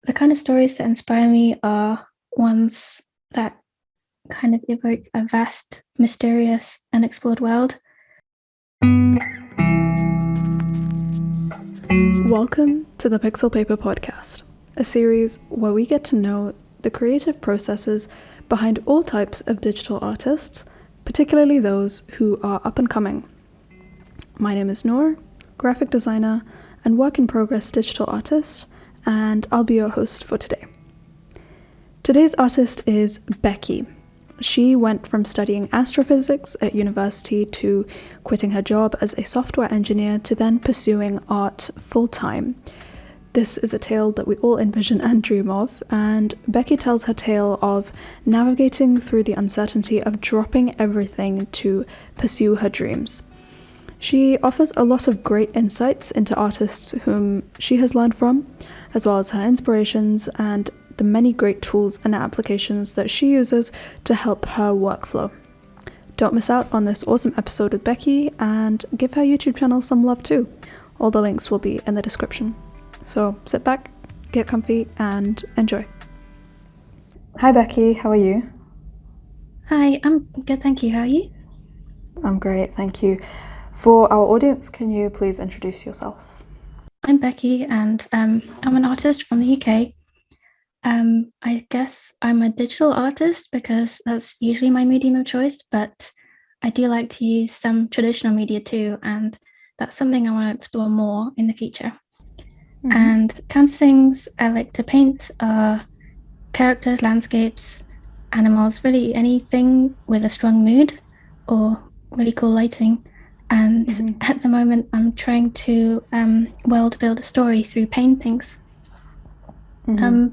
the kind of stories that inspire me are ones that kind of evoke a vast, mysterious, unexplored world. Welcome to the Pixel Paper Podcast, a series where we get to know the creative processes behind all types of digital artists, particularly those who are up and coming. My name is Noor, graphic designer and work-in-progress digital artist, and I'll be your host for today. Today's artist is Becky. She went from studying astrophysics at university to quitting her job as a software engineer to then pursuing art full-time. This is a tale that we all envision and dream of, and Becky tells her tale of navigating through the uncertainty of dropping everything to pursue her dreams. She offers a lot of great insights into artists whom she has learned from, as well as her inspirations and the many great tools and applications that she uses to help her workflow. Don't miss out on this awesome episode with Becky, and give her YouTube channel some love too. All the links will be in the description. So sit back, get comfy, and enjoy. Hi Becky, how are you? Hi, I'm good, thank you. How are you? I'm great, thank you. For our audience, can you please introduce yourself? I'm Becky, and I'm an artist from the UK. I guess I'm a digital artist because that's usually my medium of choice, but I do like to use some traditional media too, and that's something I want to explore more in the future. Mm-hmm. And kinds of things I like to paint are characters, landscapes, animals, really anything with a strong mood or really cool lighting. And at the moment, I'm trying to world build a story through paintings. I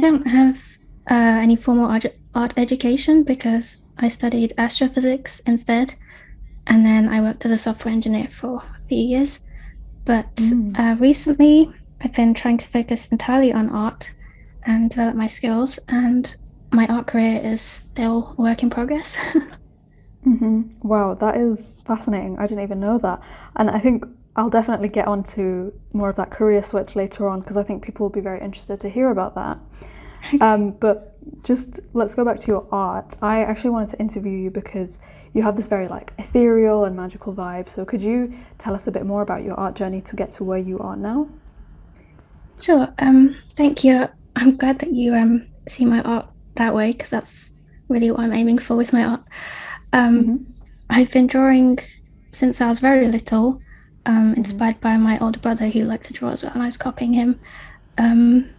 don't have any formal art education because I studied astrophysics instead, and then I worked as a software engineer for a few years. But recently, I've been trying to focus entirely on art and develop my skills, and my art career is still a work in progress. Wow, that is fascinating. I didn't even know that. And I think I'll definitely get on to more of that career switch later on, because I think people will be very interested to hear about that. But just let's go back to your art. I actually wanted to interview you because you have this very ethereal and magical vibe. So could you tell us a bit more about your art journey to get to where you are now? Sure. Thank you. I'm glad that you see my art that way, because that's really what I'm aiming for with my art. I've been drawing since I was very little, inspired by my older brother who liked to draw as well, and I was copying him. And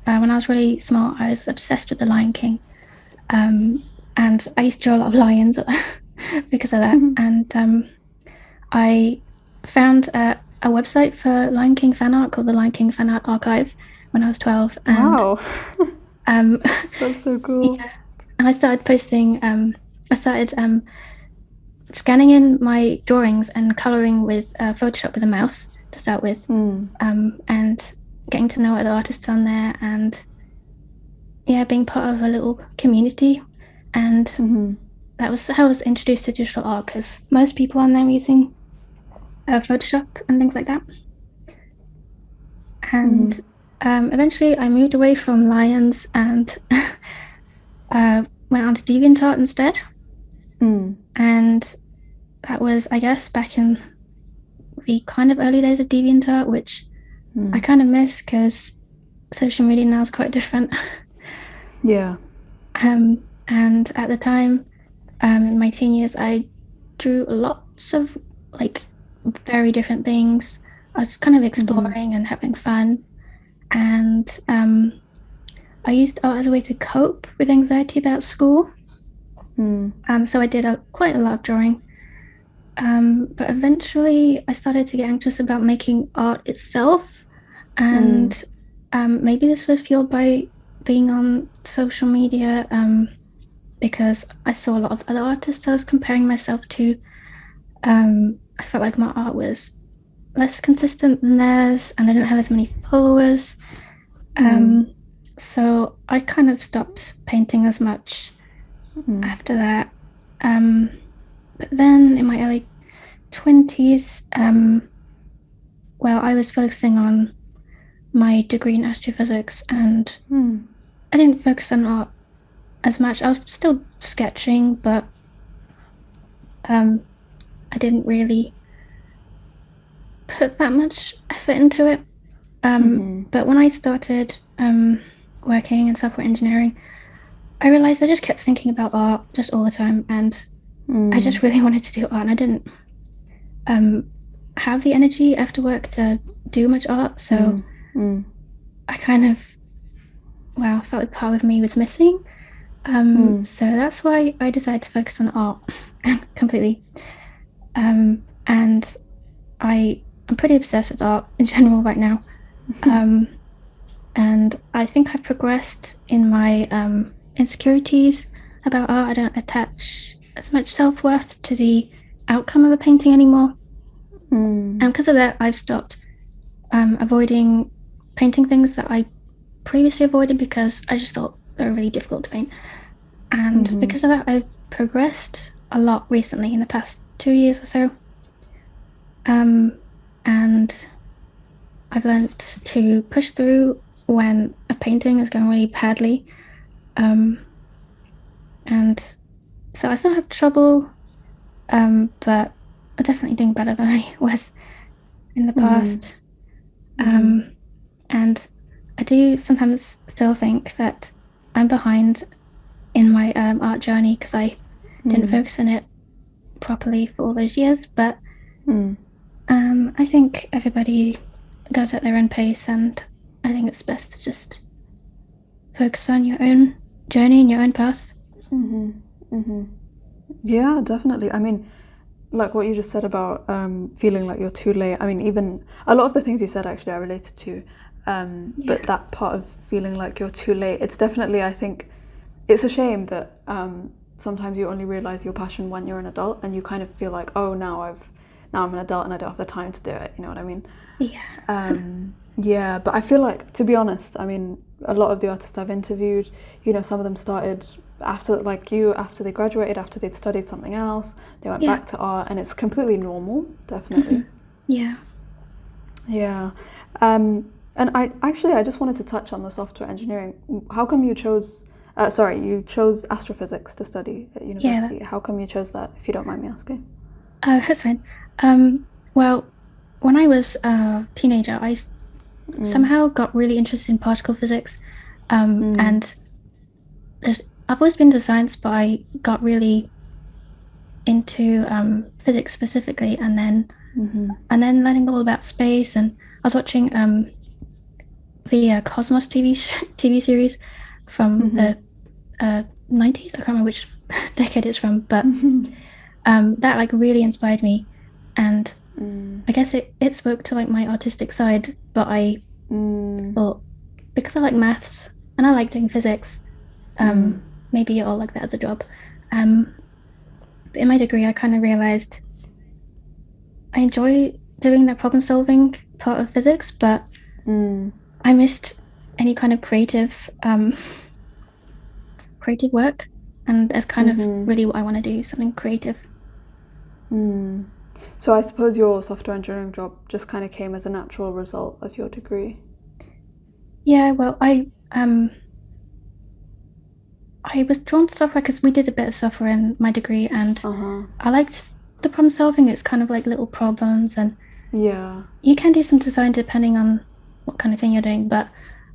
when I was really small, I was obsessed with The Lion King. And I used to draw a lot of lions because of that. And I found a website for Lion King fan art called the Lion King Fan Art Archive when I was 12. And, wow. That's so cool. Yeah. And I started posting, scanning in my drawings and colouring with Photoshop with a mouse to start with, and getting to know other artists on there, and being part of a little community. And that was how I was introduced to digital art, because most people on there are using Photoshop and things like that. And eventually I moved away from lions and went on to DeviantArt instead. And that was, I guess, back in the kind of early days of DeviantArt, which I kind of miss because social media now is quite different. Yeah. And at the time, in my teen years, I drew lots of very different things. I was kind of exploring and having fun. And I used art as a way to cope with anxiety about school. So I did quite a lot of drawing. But eventually I started to get anxious about making art itself. And maybe this was fueled by being on social media, because I saw a lot of other artists I was comparing myself to. I felt like my art was less consistent than theirs, and I didn't have as many followers. So I kind of stopped painting as much after that. But then in my early 20s, I was focusing on my degree in astrophysics, and I didn't focus on art as much. I was still sketching, but I didn't really put that much effort into it. But when I started working in software engineering, I realized I just kept thinking about art just all the time, and I just really wanted to do art, and I didn't have the energy after work to do much art. So I kind of, felt like part of me was missing. So that's why I decided to focus on art completely. And I'm pretty obsessed with art in general right now. And I think I've progressed in my insecurities about art. I don't attach as much self-worth to the outcome of a painting anymore. And because of that, I've stopped avoiding painting things that I previously avoided because I just thought they were really difficult to paint. And because of that, I've progressed a lot recently in the past 2 years or so. And I've learned to push through when a painting is going really badly. And so I still have trouble, but I'm definitely doing better than I was in the past. And I do sometimes still think that I'm behind in my art journey because I didn't focus on it properly for all those years. But I think everybody goes at their own pace, and I think it's best to just focus on your own journey and your own path. Yeah, definitely. I mean, like what you just said about feeling like you're too late. I mean, even a lot of the things you said actually I related to. But that part of feeling like you're too late, it's definitely, I think, it's a shame that sometimes you only realize your passion when you're an adult, and you kind of feel like, oh, now I'm an adult and I don't have the time to do it. You know what I mean? Yeah. Yeah, but I feel like, to be honest, I mean, a lot of the artists I've interviewed, you know, some of them started after, like you, after they graduated, after they'd studied something else, they went back to art, and it's completely normal, definitely. Yeah. Yeah. And I just wanted to touch on the software engineering. How come you chose, you chose astrophysics to study at university? How come you chose that, if you don't mind me asking? That's fine. Well, when I was a teenager, I somehow got really interested in particle physics. And I've always been into science, but I got really into physics specifically, and then learning all about space. And I was watching the Cosmos TV series from the 90s. I can't remember which decade it's from, but that like really inspired me, and I guess it spoke to like my artistic side. But I thought, because I like maths and I like doing physics, maybe I'll like that as a job. But in my degree, I kind of realized I enjoy doing that problem solving part of physics, but I missed any kind of creative work, and that's kind of really what I want to do, something creative. So I suppose your software engineering job just kind of came as a natural result of your degree. Yeah, well, I was drawn to software because we did a bit of software in my degree, and I liked the problem solving. It's kind of like little problems, and you can do some design depending on what kind of thing you're doing. But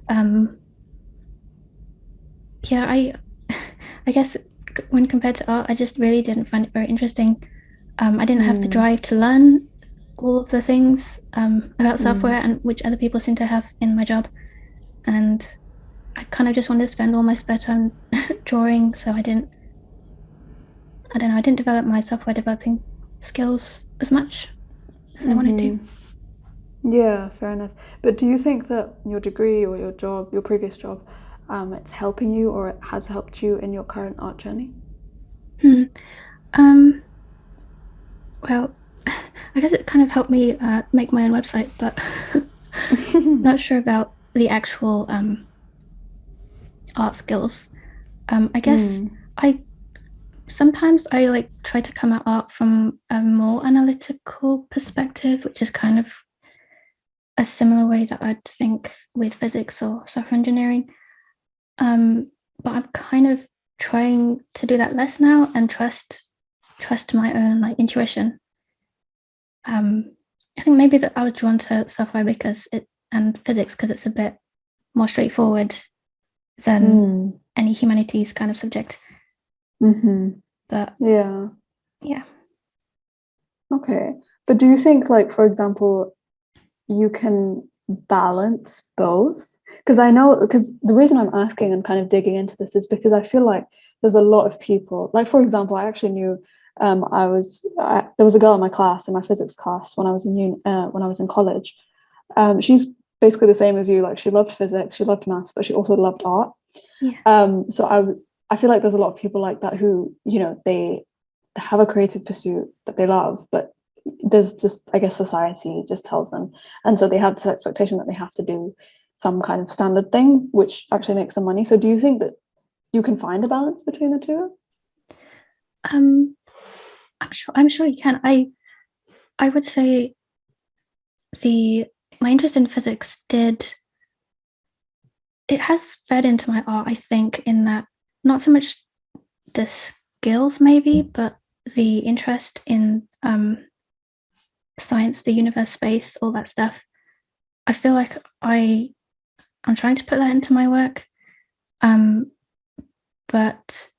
I guess when compared to art, I just really didn't find it very interesting. I didn't have the drive to learn all of the things about software, and which other people seem to have in my job. And I kind of just wanted to spend all my spare time drawing, so I didn't develop my software developing skills as much as I wanted to. Yeah, fair enough. But do you think that your degree or your job, your previous job, it's helping you, or it has helped you in your current art journey? Well, I guess it kind of helped me make my own website, but not sure about the actual art skills. I guess sometimes I like try to come at art from a more analytical perspective, which is kind of a similar way that I'd think with physics or software engineering. But I'm kind of trying to do that less now and trust my own like intuition. I think maybe that I was drawn to software and physics because it's a bit more straightforward than any humanities kind of subject. But yeah. Okay. But do you think, like, for example, you can balance both? Because the reason I'm asking and kind of digging into this is because I feel like there's a lot of people, like, for example, I actually knew there was a girl in my class, in my physics class, when I was in college. She's basically the same as you. Like, she loved physics, she loved maths, but she also loved art. So I feel like there's a lot of people like that who, they have a creative pursuit that they love, but there's just, I guess, society just tells them, and so they have this expectation that they have to do some kind of standard thing which actually makes them money. So do you think that you can find a balance between the two? I'm sure you can. I would say my interest in physics has fed into my art, I think, in that not so much the skills maybe, but the interest in science, the universe, space, all that stuff. I feel like I'm trying to put that into my work. But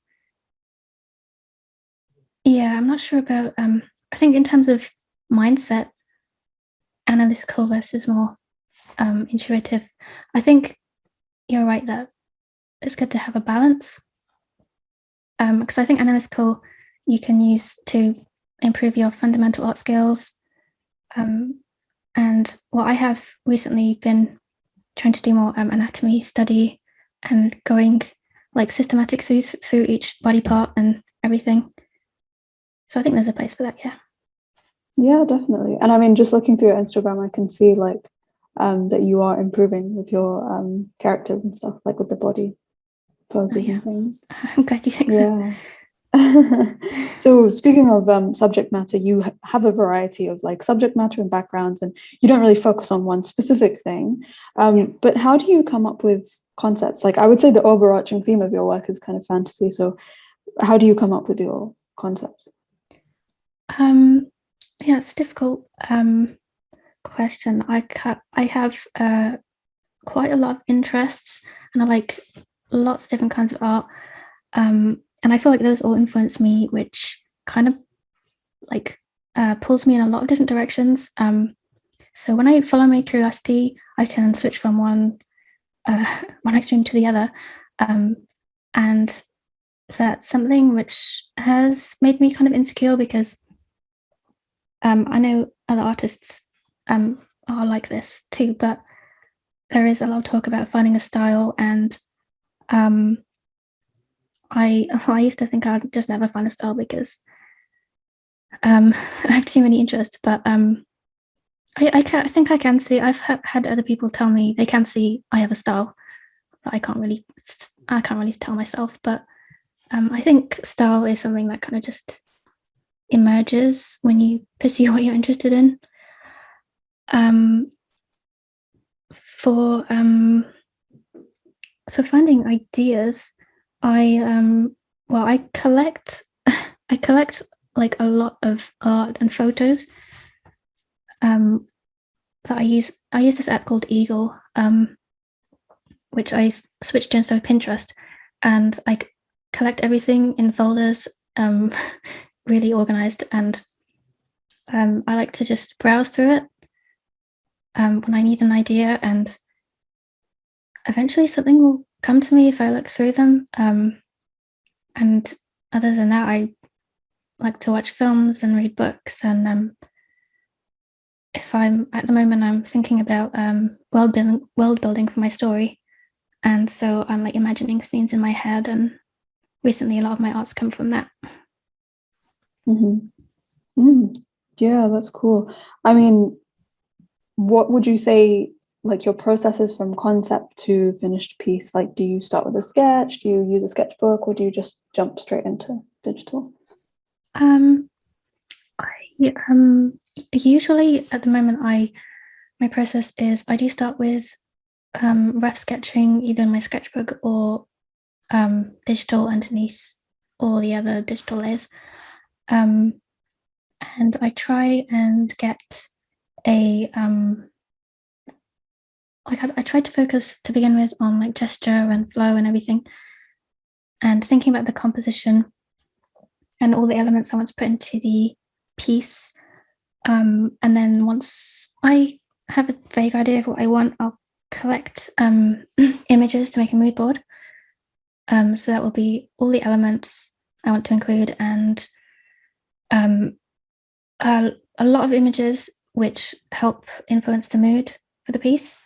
yeah, I'm not sure about I think in terms of mindset, analytical versus more intuitive. I think you're right that it's good to have a balance. Because I think analytical you can use to improve your fundamental art skills. And what I have recently been trying to do more anatomy study and going like systematic through each body part and everything. So I think there's a place for that, yeah. Yeah, definitely. And I mean, just looking through your Instagram, I can see like that you are improving with your characters and stuff, like with the body poses and things. I'm glad you think so. So speaking of subject matter, you have a variety of like subject matter and backgrounds, and you don't really focus on one specific thing. But how do you come up with concepts? Like, I would say the overarching theme of your work is kind of fantasy. So how do you come up with your concepts? Yeah, it's a difficult question. I have quite a lot of interests, and I like lots of different kinds of art. And I feel like those all influence me, which kind of like pulls me in a lot of different directions. So when I follow my curiosity, I can switch from one extreme to the other, and that's something which has made me kind of insecure because I know other artists are like this too, but there is a lot of talk about finding a style, and I used to think I'd just never find a style because I have too many interests. But I think I can see. I've had other people tell me they can see I have a style that I can't really tell myself. But I think style is something that kind of just emerges when you pursue what you're interested in. For finding ideas, I collect I collect like a lot of art and photos. That I use this app called Eagle, which I switched to instead of Pinterest, and I collect everything in folders, really organized, and I like to just browse through it when I need an idea, and eventually something will come to me if I look through them. And other than that, I like to watch films and read books, and if I'm at the moment I'm thinking about world building for my story, and so I'm like imagining scenes in my head, and recently a lot of my art's come from that. Yeah, that's cool. I mean, what would you say like your process is from concept to finished piece? Like, do you start with a sketch? Do you use a sketchbook, or do you just jump straight into digital? Usually at the moment I my process is I do start with rough sketching, either in my sketchbook or digital underneath all the other digital layers. And I try and get a I tried to focus to begin with on like gesture and flow and everything, and thinking about the composition and all the elements I want to put into the piece. And then once I have a vague idea of what I want, I'll collect images to make a mood board. So that will be all the elements I want to include, and a lot of images which help influence the mood for the piece.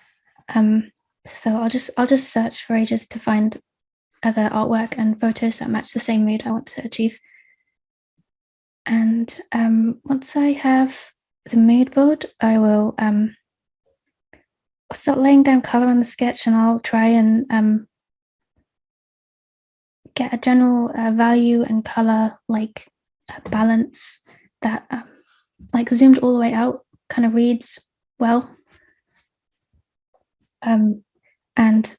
So I'll just search for ages to find other artwork and photos that match the same mood I want to achieve. And once I have the mood board, I will start laying down color on the sketch, and I'll try and get a general value and color like balance that like zoomed all the way out kind of reads well. And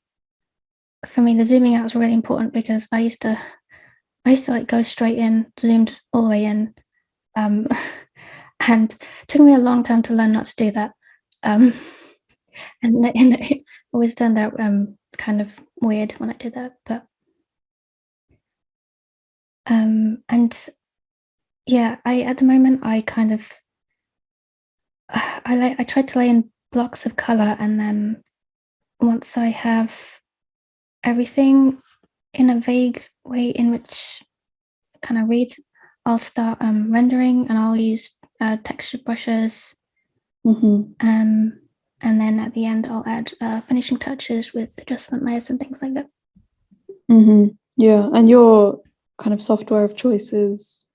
for me, the zooming out is really important because I used to like go straight in, zoomed all the way in, and it took me a long time to learn not to do that. And it always turned out kind of weird when I did that, but and yeah, I at the moment I kind of I tried to lay in blocks of color, and then once I have everything in a vague way in which kind of reads, I'll start rendering, and I'll use texture brushes. And then at the end, I'll add finishing touches with adjustment layers and things like that. Yeah, and your kind of software of choices?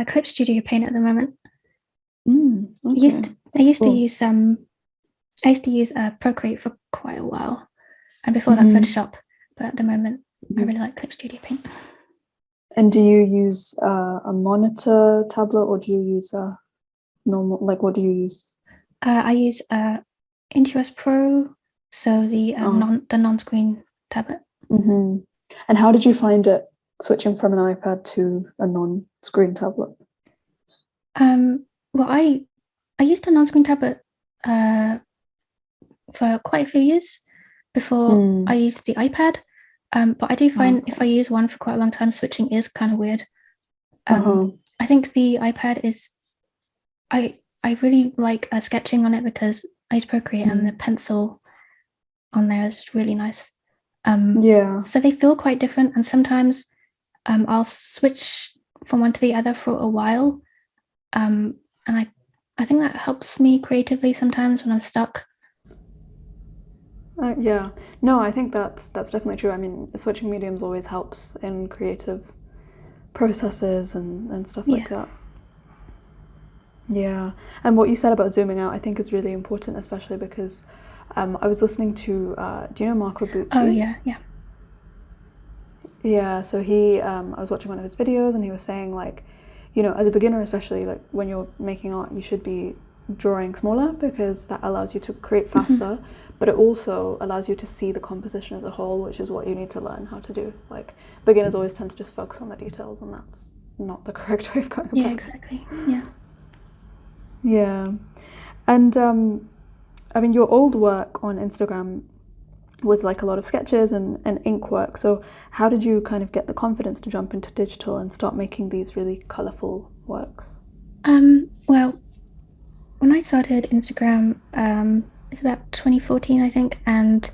Clip Studio Paint at the moment. Okay. I used to use Procreate for quite a while, and before that Photoshop. But at the moment, I really like Clip Studio Paint. And do you use a monitor tablet, or do you use a normal? Like, what do you use? I use Intuos Pro, so the non-screen tablet. And how did you find it switching from an iPad to a non-screen tablet? Well, I used a non-screen tablet for quite a few years before I used the iPad. But I do find if I use one for quite a long time, switching is kind of weird. I think the iPad is, I really like sketching on it because I use Procreate and the pencil on there is really nice. So they feel quite different, and sometimes I'll switch from one to the other for a while, and I think that helps me creatively sometimes when I'm stuck. Yeah, no, I think that's definitely true. I mean, switching mediums always helps in creative processes and stuff like that. Yeah, and what you said about zooming out, I think is really important, especially because I was listening to, do you know Marco Bucci? Oh yeah. Yeah, so I was watching one of his videos, and he was saying, like, you know, as a beginner, especially like when you're making art, you should be drawing smaller because that allows you to create faster, but it also allows you to see the composition as a whole, which is what you need to learn how to do. Like, beginners always tend to just focus on the details, and that's not the correct way of going about it. Yeah, exactly. Yeah. And I mean, your old work on Instagram was like a lot of sketches and ink work. So how did you kind of get the confidence to jump into digital and start making these really colourful works? Well, when I started Instagram, it's about 2014, I think, and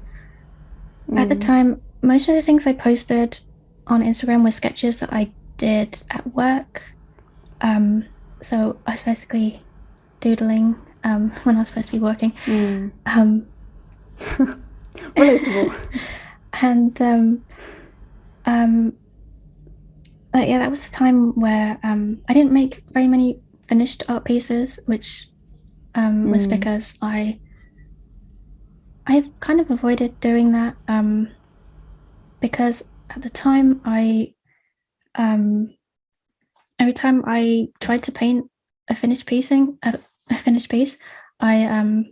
at the time, most of the things I posted on Instagram were sketches that I did at work. So I was basically doodling when I was supposed to be working. Relatable. And yeah, that was the time where I didn't make very many finished art pieces, which was because I've kind of avoided doing that because at the time every time I tried to paint a finished piece, I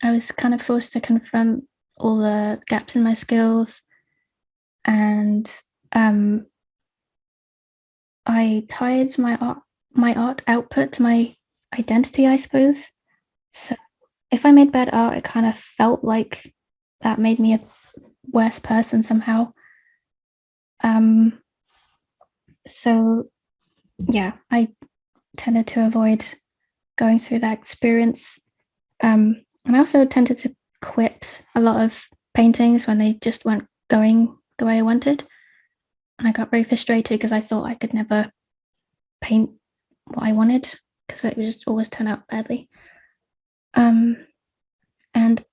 I was kind of forced to confront all the gaps in my skills, and I tied my art output to my identity, I suppose. So if I made bad art, it kind of felt like that made me a worse person somehow. Um, so yeah, I tended to avoid going through that experience. And I also tended to quit a lot of paintings when they just weren't going the way I wanted. And I got very frustrated because I thought I could never paint what I wanted because it would just always turn out badly. And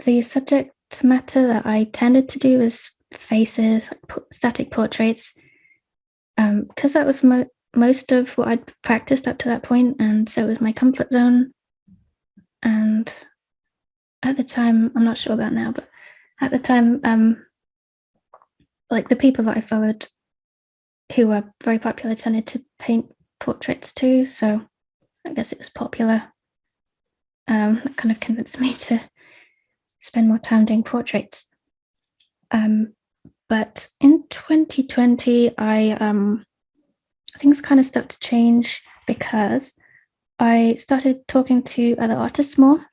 the subject matter that I tended to do was faces, like static portraits, because that was most of what I'd practiced up to that point, and so it was my comfort zone. And at the time, I'm not sure about now, but at the time, like the people that I followed who were very popular tended to paint portraits too, so I guess it was popular. That kind of convinced me to spend more time doing portraits. But in 2020, things kind of started to change because I started talking to other artists more,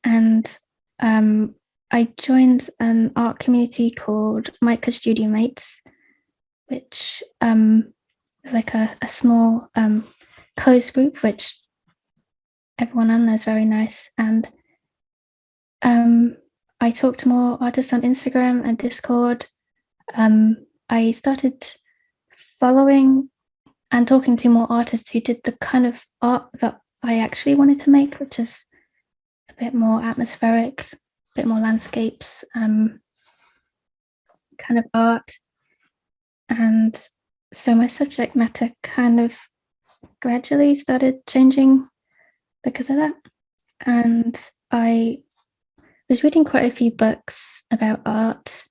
and I joined an art community called Micro Studio Mates, which is like a small closed group, which everyone on there is very nice. And I talked to more artists on Instagram and Discord. I started following and talking to more artists who did the kind of art that I actually wanted to make, which is a bit more atmospheric, a bit more landscapes, kind of art. And so my subject matter kind of gradually started changing because of that. And I was reading quite a few books about art,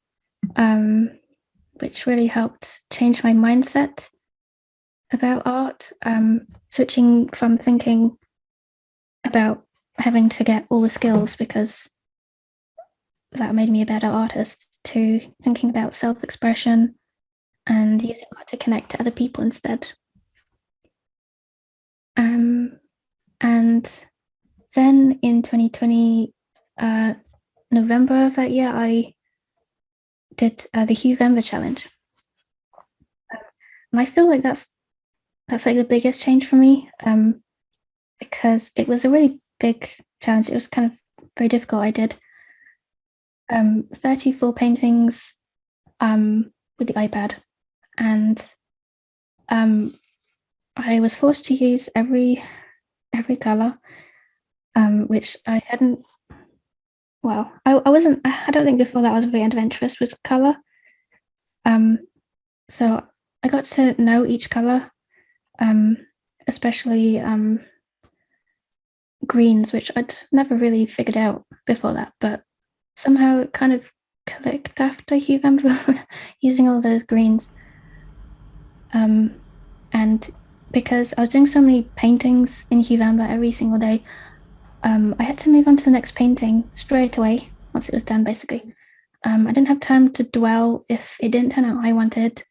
which really helped change my mindset about art, switching from thinking about having to get all the skills because that made me a better artist to thinking about self-expression and using art to connect to other people instead. And then in 2020, November of that year, I did the Huevember challenge, and I feel like that's like the biggest change for me, because it was a really big challenge. It was kind of very difficult. I did 30 full paintings with the iPad, and I was forced to use every color, which I hadn't. Well, I wasn't. I don't think before that I was very adventurous with color. So I got to know each color, especially greens, which I'd never really figured out before that, but somehow it kind of clicked after Huevember using all those greens. And because I was doing so many paintings in Huevember every single day, I had to move on to the next painting straight away once it was done, basically. I didn't have time to dwell if it didn't turn out how I wanted.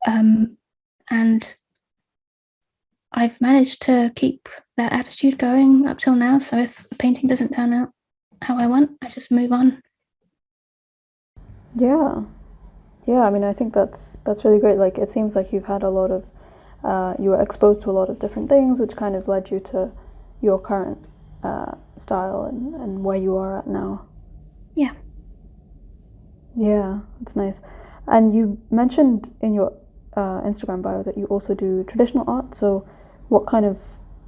And I've managed to keep that attitude going up till now. So if a painting doesn't turn out how I want, I just move on. Yeah. Yeah, I mean, I think that's really great. Like, it seems like you've had a lot of, you were exposed to a lot of different things, which kind of led you to your current style and where you are at now. Yeah. Yeah, it's nice. And you mentioned in your Instagram bio that you also do traditional art. So what kind of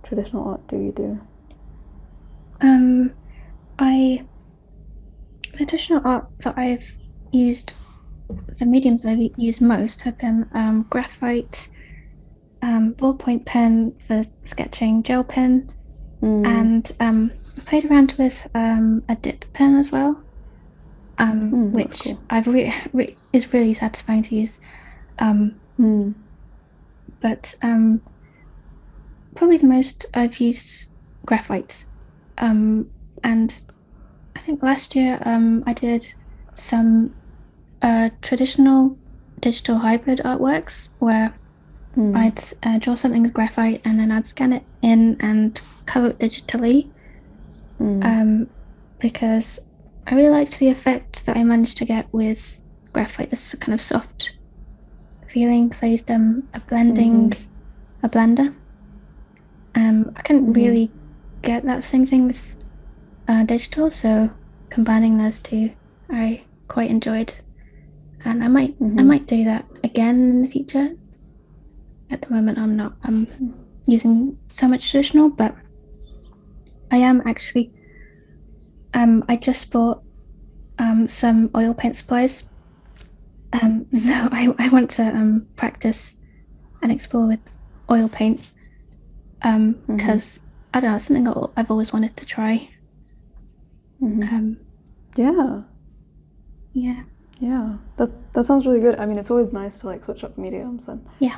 traditional art do you do? Traditional art that I've used, the mediums I've used most have been graphite, ballpoint pen for sketching, gel pen, and I played around with a dip pen as well, which cool. is really satisfying to use. But probably the most I've used graphite, and I think last year I did some traditional digital hybrid artworks where I'd draw something with graphite and then I'd scan it in and color it digitally. Because I really liked the effect that I managed to get with graphite, this kind of soft feeling. So I used a blender. I couldn't really get that same thing with digital, so combining those two, I quite enjoyed, and I might do that again in the future. At the moment, I'm not. I'm using so much traditional, but I am actually. I just bought some oil paint supplies. So I want to practice and explore with oil paint because I don't know, something I've always wanted to try. Yeah. Yeah. That sounds really good. I mean, it's always nice to like switch up mediums, and Yeah.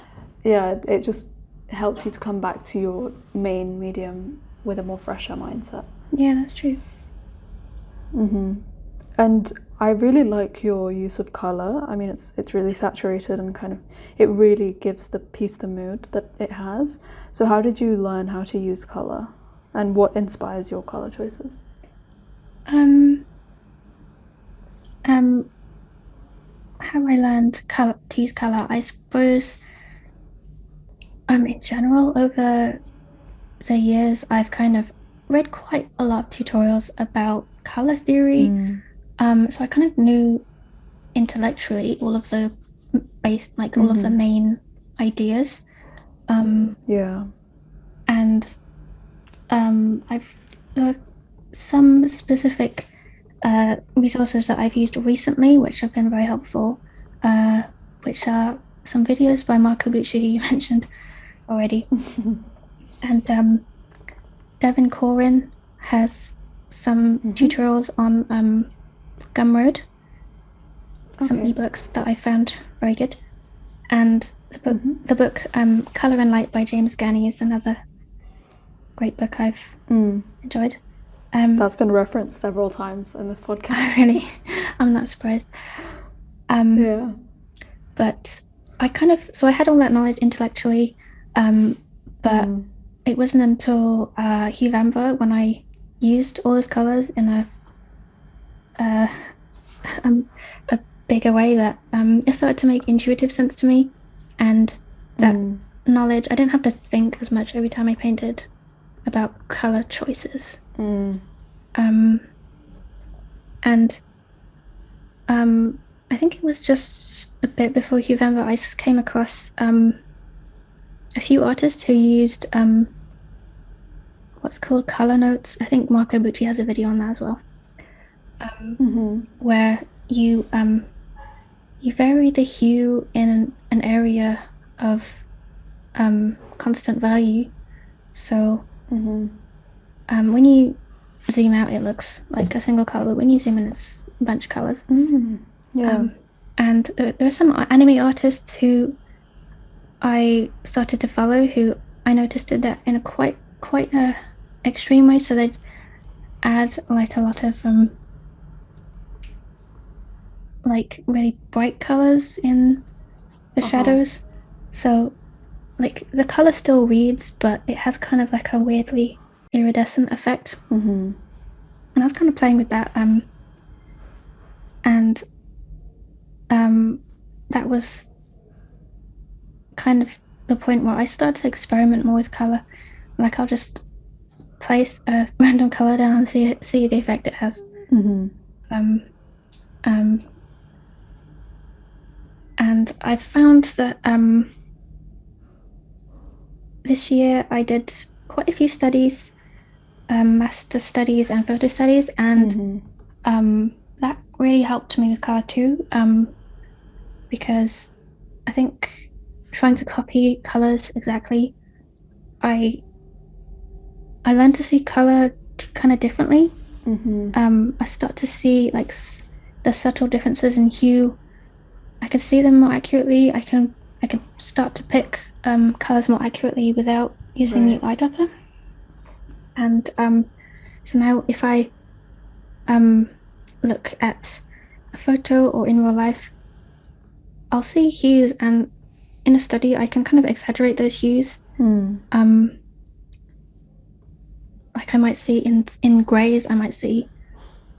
It just helps you to come back to your main medium with a more fresher mindset. Yeah, that's true. And I really like your use of color. I mean, it's really saturated and kind of, it really gives the piece the mood that it has. So how did you learn how to use color, and what inspires your color choices? How I learned to use color, I suppose. In general, over the years, I've kind of read quite a lot of tutorials about color theory. So I kind of knew intellectually all of the all of the main ideas. And I've some specific resources that I've used recently, which have been very helpful, which are some videos by Marco Bucci, who you mentioned already. And Devin Corin has some tutorials on Gumroad, some ebooks that I found very good. And the book Color and Light by James Gurney is another great book I've enjoyed. That's been referenced several times in this podcast. Really? I'm not surprised. But I had all that knowledge intellectually, but it wasn't until November when I used all those colors in a bigger way that it started to make intuitive sense to me, and that knowledge, I didn't have to think as much every time I painted about color choices. I think it was just a bit before November I came across a few artists who used what's called color notes. I think Marco Bucci has a video on that as well, where you vary the hue in an area of constant value. So when you zoom out, it looks like a single color, but when you zoom in, it's a bunch of colors. And there are some anime artists who I started to follow who I noticed did that in a quite a extreme way. So they'd add like a lot of like really bright colors in the shadows. So like the color still reads, but it has kind of like a weirdly iridescent effect. And I was kind of playing with that. That was kind of the point where I started to experiment more with color. Like I'll just place a random color down and see the effect it has. And I found that this year I did quite a few studies, master studies and photo studies, and that really helped me with color too, because I think trying to copy colors exactly, I learned to see color kind of differently. I start to see like the subtle differences in hue. I can see them more accurately. I can start to pick colors more accurately without using the eyedropper. And so now if I look at a photo or in real life, I'll see hues, and in a study, I can kind of exaggerate those hues. Like I might see in greys, I might see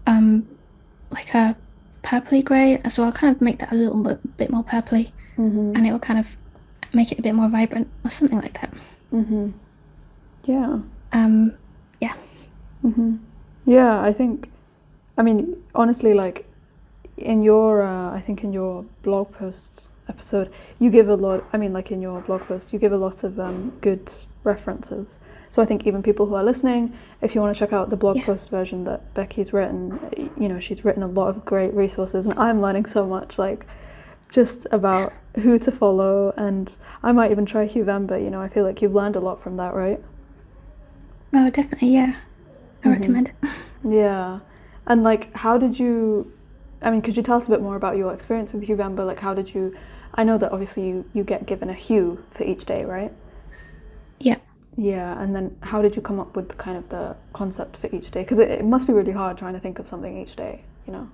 like a purpley grey, so I'll kind of make that a little bit more purpley, and it will kind of make it a bit more vibrant or something like that. Yeah. Yeah. Yeah, I mean, honestly, like in your, I think in your blog posts episode, you give a lot, I mean, like in your blog post, you give a lot of good references. So I think even people who are listening, if you want to check out the blog post version that Becky's written, you know, she's written a lot of great resources, and I'm learning so much, like, just about who to follow, and I might even try Huevember, you know, I feel like you've learned a lot from that, right? Oh, definitely, yeah. I recommend it. Yeah. And like, how did you, I mean, could you tell us a bit more about your experience with Huevember? Like, how did you, I know that obviously you get given a hue for each day, right? Yeah. Yeah, and then how did you come up with the kind of the concept for each day? Because it must be really hard trying to think of something each day, you know?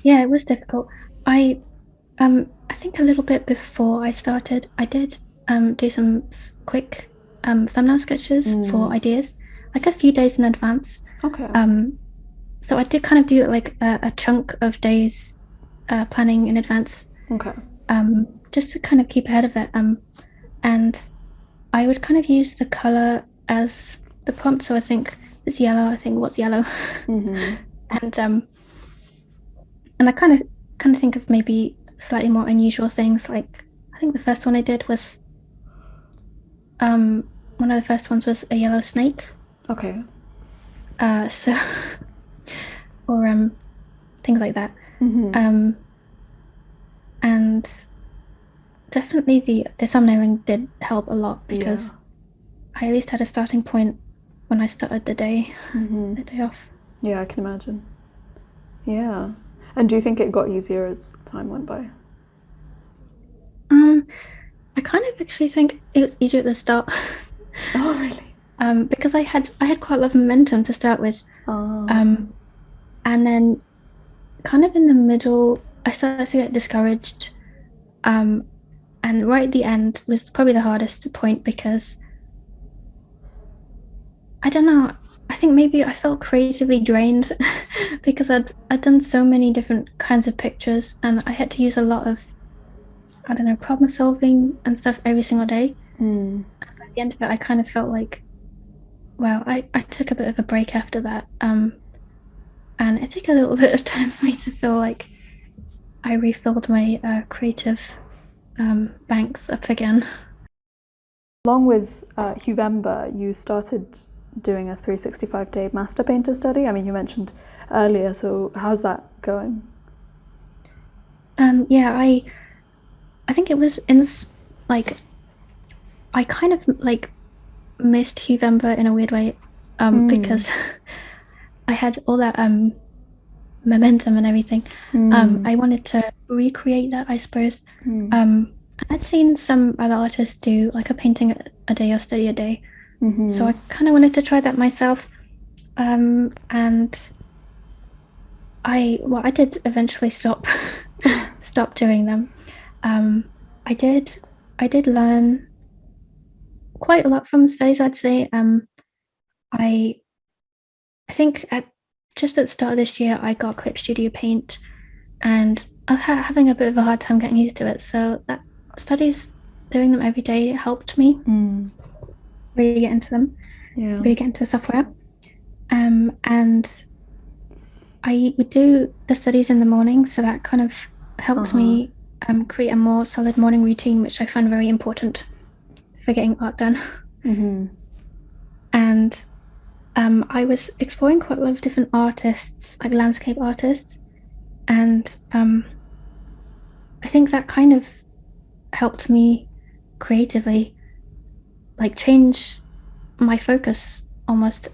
Yeah, it was difficult. I think a little bit before I started, I did do some quick thumbnail sketches for ideas, like a few days in advance. Okay. So I did kind of do like a chunk of days planning in advance, Okay. just to kind of keep ahead of it. And I would kind of use the color as the prompt. So I think it's yellow. I think what's yellow, and I kind of think of maybe slightly more unusual things. Like I think the first one I did was one of the first ones was a yellow snake. Okay. So or things like that. And definitely the thumbnailing did help a lot because I at least had a starting point when I started the day off. Yeah, I can imagine. Yeah. And do you think it got easier as time went by? I kind of actually think it was easier at the start. Oh, really? Because I had quite a lot of momentum to start with. And then kind of in the middle, I started to get discouraged. And right at the end was probably the hardest point because I don't know. I think maybe I felt creatively drained because I'd done so many different kinds of pictures, and I had to use a lot of, I don't know, problem solving and stuff every single day. And by the end of it, I kind of felt like, well, I took a bit of a break after that. And it took a little bit of time for me to feel like I refilled my creative banks up again. Along with Huevember, you started doing a 365-day master painter study. I mean, you mentioned earlier, so how's that going? Yeah, I think it was in like I kind of like missed Huevember in a weird way because I had all that momentum and everything. I wanted to recreate that, I suppose. I'd seen some other artists do like a painting a day or study a day. So I kind of wanted to try that myself. And I did eventually stop doing them. I did learn quite a lot from studies, I'd say. I think just at the start of this year, I got Clip Studio Paint, and I was having a bit of a hard time getting used to it. So that studies, doing them every day, helped me really get into them, really get into software. And I would do the studies in the morning, so that kind of helped me create a more solid morning routine, which I find very important for getting art done. And I was exploring quite a lot of different artists, like landscape artists, and I think that kind of helped me creatively, like change my focus almost.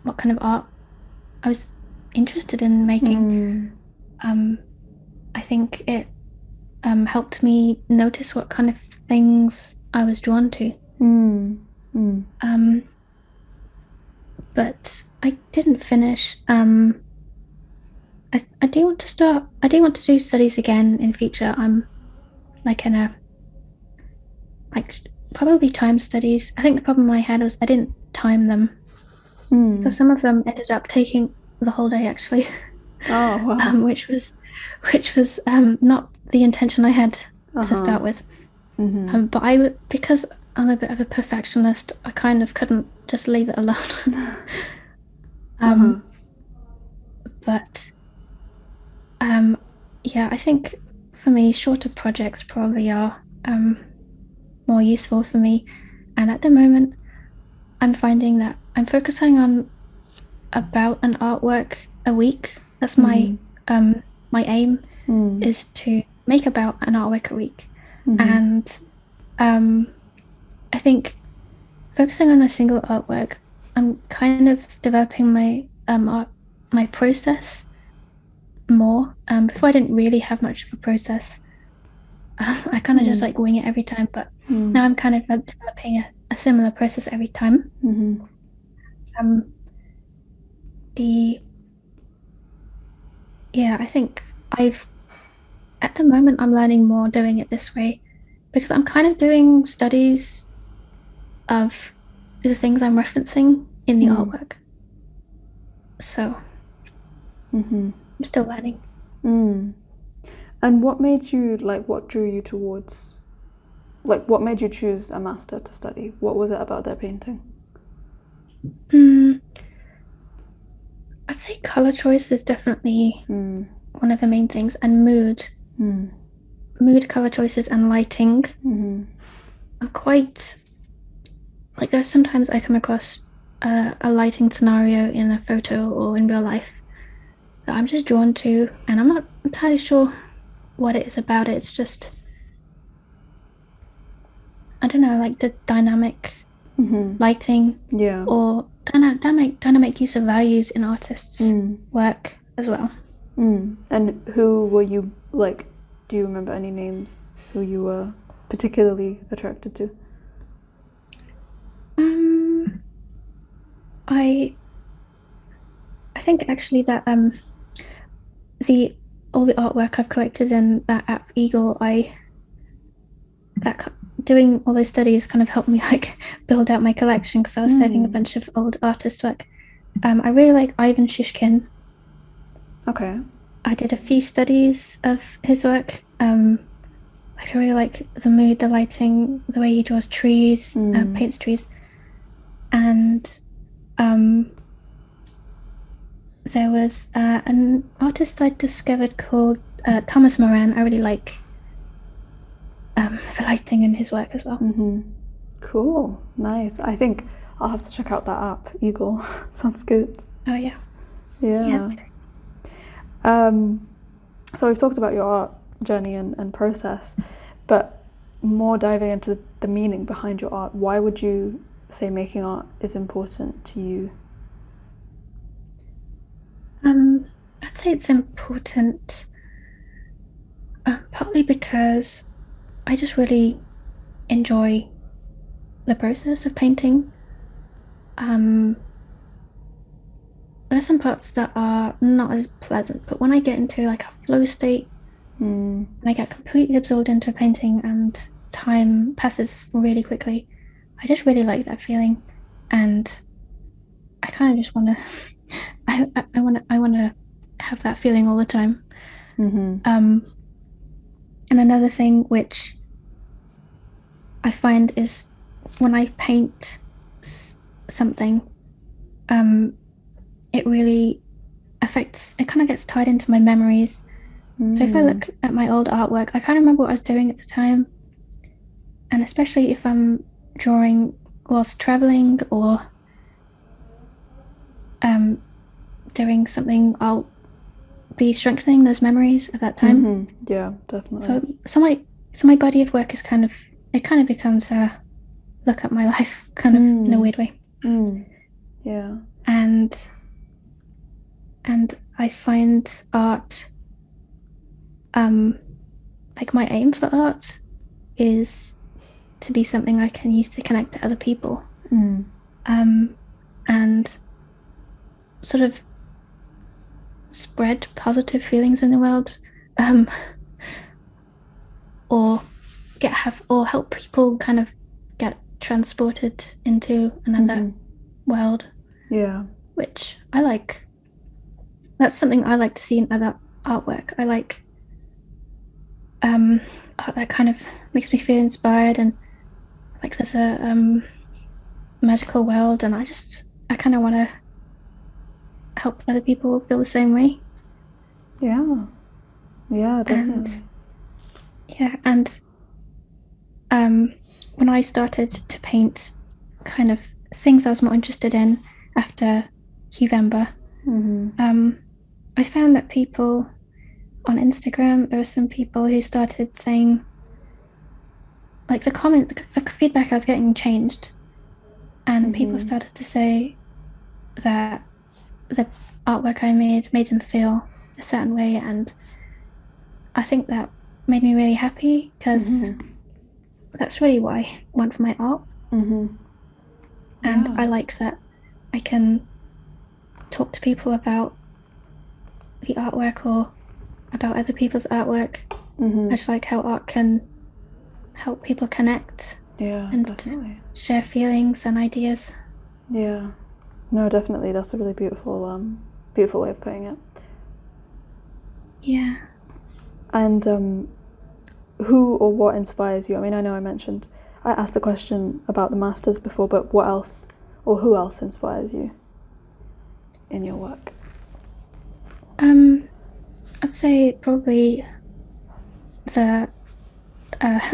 What kind of art I was interested in making. I think it helped me notice what kind of things I was drawn to. But I didn't finish. I do want to start. I do want to do studies again in future. I'm like in a like probably time studies. I think the problem I had was I didn't time them, so some of them ended up taking the whole day actually, Oh, wow. which was not the intention I had to start with. But because I'm a bit of a perfectionist, I kind of couldn't just leave it alone. But yeah, I think for me, shorter projects probably are more useful for me. And at the moment, I'm finding that I'm focusing on about an artwork a week. That's my aim is to make about an artwork a week. And I think focusing on a single artwork, I'm kind of developing my process more. Before I didn't really have much of a process. I kind of just like wing it every time, but now I'm kind of developing a similar process every time. I think at the moment I'm learning more doing it this way because I'm kind of doing studies of the things I'm referencing in the artwork. So I'm still learning. And what made you, what drew you towards, what made you choose a master to study? What was it about their painting? I'd say color choice is definitely one of the main things, and mood. Mood, color choices, and lighting. I'm quite, there's sometimes I come across a lighting scenario in a photo or in real life that I'm just drawn to, and I'm not entirely sure what it is about it. It's just, I don't know, like the dynamic lighting, or dynamic use of values in artists' work as well. And who were you, do you remember any names who you were particularly attracted to? I think actually that all the artwork I've collected in that app Eagle, doing all those studies kind of helped me build out my collection because I was saving a bunch of old artist work. I really like Ivan Shishkin. Okay. I did a few studies of his work. I really like the mood, the lighting, the way he draws trees, paints trees. And there was an artist I discovered called Thomas Moran. I really like the lighting in his work as well. Cool, nice. I think I'll have to check out that app, Eagle. Sounds good. Oh yeah. Yeah. So we've talked about your art journey and process, but more diving into the meaning behind your art. Why would you say making art is important to you? I'd say it's important partly because I just really enjoy the process of painting. There are some parts that are not as pleasant, but when I get into a flow state, and I get completely absorbed into a painting and time passes really quickly, I just really like that feeling, and I kind of just want to I want to have that feeling all the time. And another thing which I find is when I paint something, it really affects, it kind of gets tied into my memories. So if I look at my old artwork, I kind of remember what I was doing at the time. And especially if I'm drawing whilst traveling or doing something, I'll be strengthening those memories of that time. Yeah, definitely. So my body of work is kind of becomes a look at my life kind of in a weird way. Yeah. And I find art, my aim for art is to be something I can use to connect to other people. And sort of spread positive feelings in the world, um, or or help people kind of get transported into another world. Yeah. Which I like. That's something I like to see in other artwork. I like art that kind of makes me feel inspired, and like there's a magical world, and I kind of want to help other people feel the same way. Yeah. Yeah, definitely. And when I started to paint kind of things I was more interested in after November, I found that people on Instagram, there were some people who started saying, like the feedback I was getting changed, and people started to say that the artwork I made them feel a certain way, and I think that made me really happy because that's really what I want for my art. And I like that I can talk to people about the artwork or about other people's artwork. I just like how art can help people connect and definitely. share feelings and ideas. Yeah. No, definitely. That's a really beautiful beautiful way of putting it. Yeah. And who or what inspires you? I mean, I know I asked the question about the masters before, but what else or who else inspires you in your work? I'd say probably the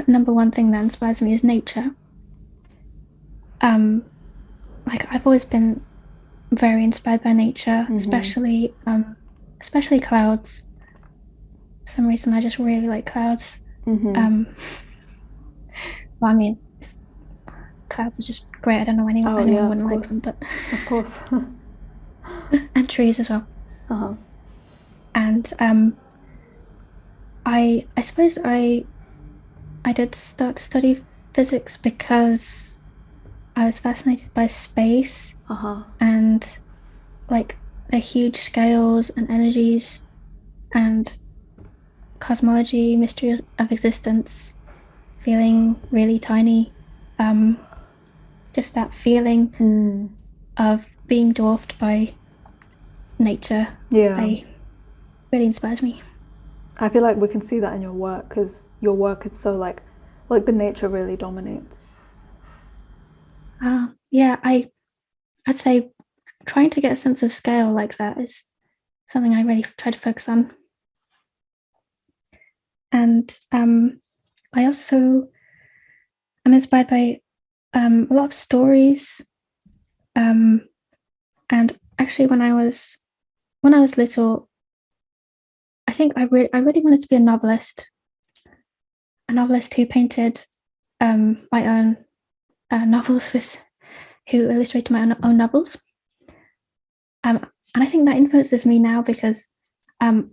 number one thing that inspires me is nature. Like I've always been very inspired by nature, especially clouds. For some reason, I just really like clouds. Well, I mean, clouds are just great. I don't know anyone wouldn't like them, but of course. and trees as well. And I suppose I did start to study physics because I was fascinated by space and like the huge scales and energies and cosmology, mystery of existence, feeling really tiny. Just that feeling of being dwarfed by nature. Really inspires me. I feel like we can see that in your work because your work is so like the nature really dominates. Yeah, I'd say trying to get a sense of scale like that is something I really try to focus on. And I also am inspired by a lot of stories. And actually, when I was little, I think I really wanted to be a novelist who painted my own novels who illustrated my own novels. And I think that influences me now because I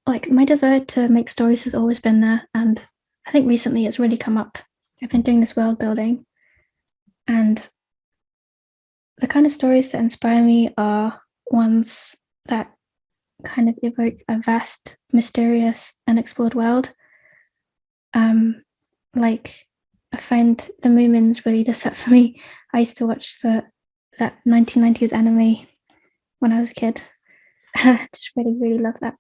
like my desire to make stories has always been there, and I think recently it's really come up. I've been doing this world building, and the kind of stories that inspire me are ones that kind of evoke a vast, mysterious, unexplored world. Like I find the Moomins really does that for me. I used to watch that 1990s anime when I was a kid. I just really love that.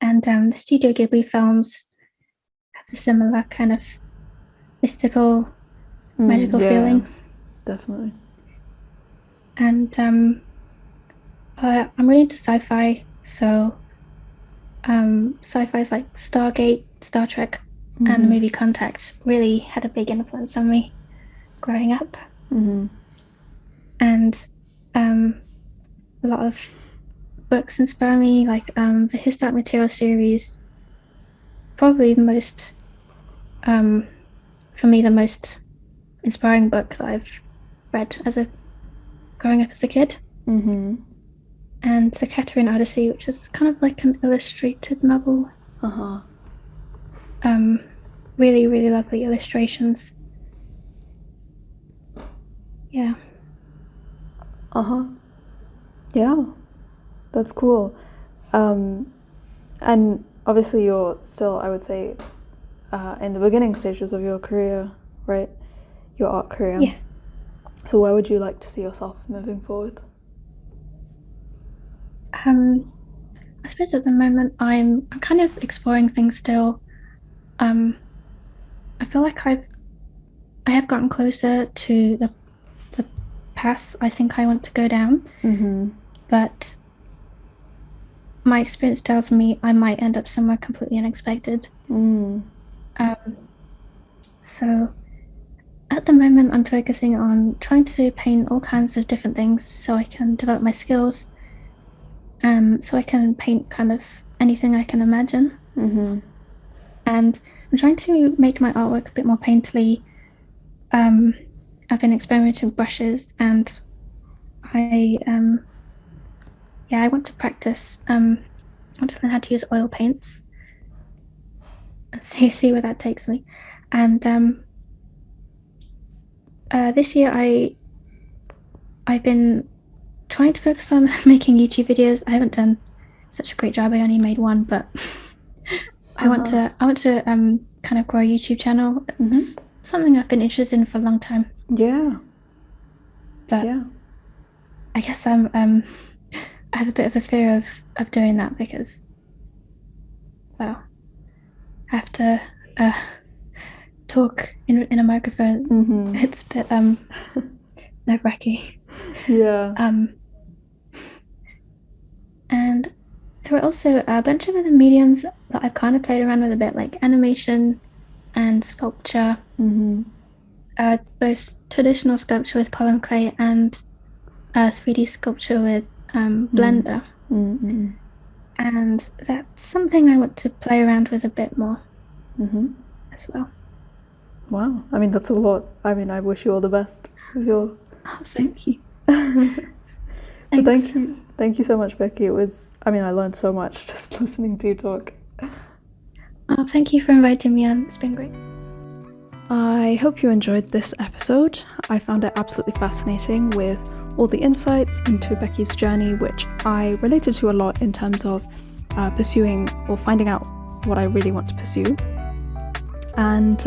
And the Studio Ghibli films has a similar kind of mystical, magical feeling. Definitely. And I'm really into sci-fi, so sci-fi is like Stargate, Star Trek, and the movie Contact really had a big influence on me growing up. And a lot of books inspire me, like the Historic Material series. Probably the most, for me, the most inspiring book that I've read growing up as a kid. And the Catherine Odyssey, which is kind of like an illustrated novel. Really lovely illustrations. Yeah. Yeah, that's cool. And obviously you're still, I would say, in the beginning stages of your career, right? Your art career. Yeah. So where would you like to see yourself moving forward? I suppose at the moment I'm kind of exploring things still. I feel like I have gotten closer to the path I think I want to go down, but my experience tells me I might end up somewhere completely unexpected. So at the moment I'm focusing on trying to paint all kinds of different things so I can develop my skills, so I can paint kind of anything I can imagine. And I'm trying to make my artwork a bit more painterly. I've been experimenting with brushes, and I want to practice. I want to learn how to use oil paints and see where that takes me. And this year I've been trying to focus on making YouTube videos. I haven't done such a great job. I only made one, but I want to kind of grow a YouTube channel. It's something I've been interested in for a long time. Yeah. But yeah. I guess I have a bit of a fear of doing that because, well, I have to talk in a microphone. It's a bit nerve-wracking. Yeah. And there are also a bunch of other mediums that I've kind of played around with a bit, like animation and sculpture. Both traditional sculpture with pollen clay and 3D sculpture with Blender. And that's something I want to play around with a bit more as well. Wow. I mean, that's a lot. I mean, I wish you all the best with your... Oh, thank you. Thanks. Thank you so much, Becky. I learned so much just listening to you talk. Oh, thank you for inviting me on. It's been great. I hope you enjoyed this episode. I found it absolutely fascinating with all the insights into Becky's journey, which I related to a lot in terms of pursuing or finding out what I really want to pursue. And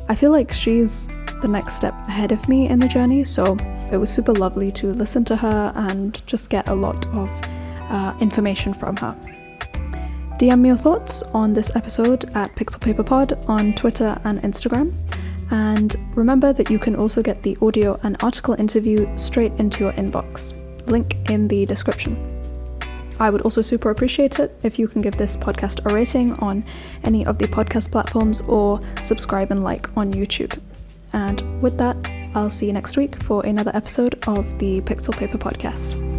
I feel like she's the next step ahead of me in the journey, so it was super lovely to listen to her and just get a lot of information from her. DM me your thoughts on this episode at PixelPaperPod on Twitter and Instagram. And remember that you can also get the audio and article interview straight into your inbox. Link in the description. I would also super appreciate it if you can give this podcast a rating on any of the podcast platforms or subscribe and like on YouTube. And with that, I'll see you next week for another episode of the Pixel Paper Podcast.